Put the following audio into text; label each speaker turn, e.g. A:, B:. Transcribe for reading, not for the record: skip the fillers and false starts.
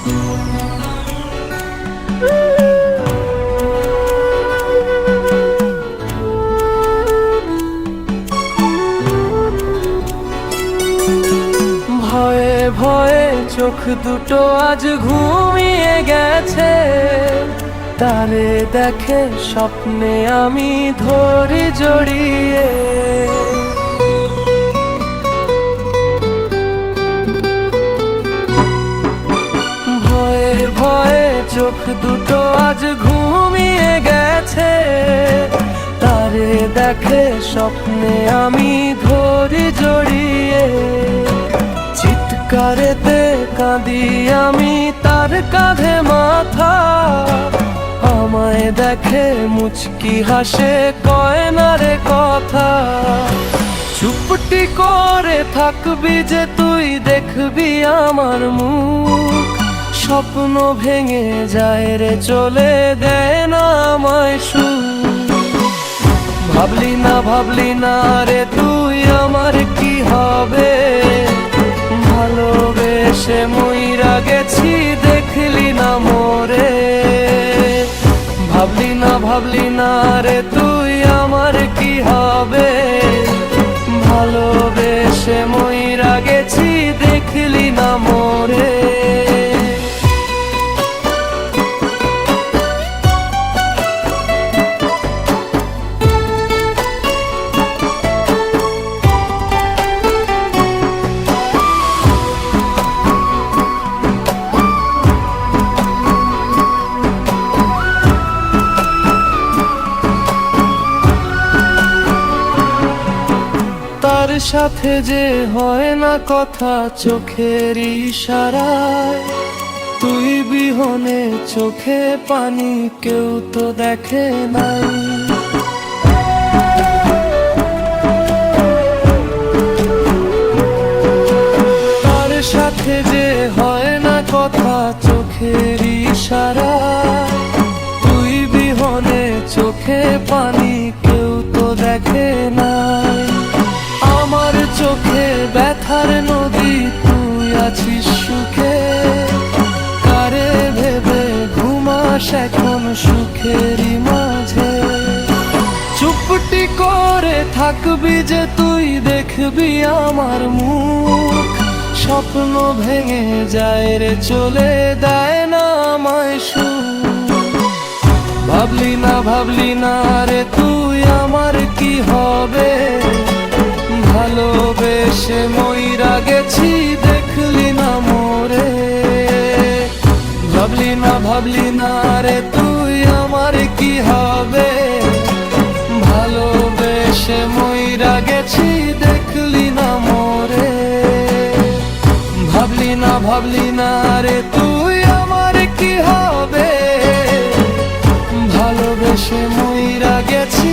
A: ভয়ে ভয়ে চোখ দুটো আজ ঘুমিয়ে গেছে, তারে দেখে স্বপ্নে আমি ধরি জড়িয়ে। ভয়ে ভয়ে চোখ দুটো আজ ঘুমিয়ে গেছে, তারে দেখে স্বপ্নে আমি ধরি জড়িয়ে। চিৎকারেতে কাঁদি আমি তার কাঁধে মাথা, আমায় দেখে মুচকি হাসে কয় না রে কথা। চুপটি করে থাকবি যে তুই দেখবি আমার মুখ, স্বপ্ন ভেঙে যায় রে চলে দেয় না আমায় সুখ। ভাবলি না রে তুই আমার কি হবে, ভালোবেসে মইরা গেছি দেখলি না মোরে। ভাবলি না রে তুই আমার কি হবে, ভালোবেসে মইরা গেছি দেখলি না মোরে। তার সাথে যে হয় না কথা চোখের ইশারায়, তুই বিহনে চোখে পানি কেউ তো দেখে নাই। তার সাথে যে হয় না কথা চোখের ইশারায়, তুই বিহনে চোখে পানি কেউ তো দেখে নাই। আমার চোখে ব্যথার নদী তুই আছিস সুখে, কারে ভেবে ঘুমাস এখন সুখেরই মাঝে। চুপটি করে থাকবি যে তুই দেখবি আমার মুখ, স্বপ্ন ভেঙে যায় রে চলে দেয় না আমায় সুখ। ভাবলি না রে তুই আমার কি হবে, ভালোবেসে মইরা গেছি দেখলি না মোরে। ভাবলি না রে তুই আমার কি হবে, ভালোবেসে মইরা গেছি দেখলি না মোরে। ভাবলি না রে তুই আমার কি হবে, ভালোবেসে মইরা গেছি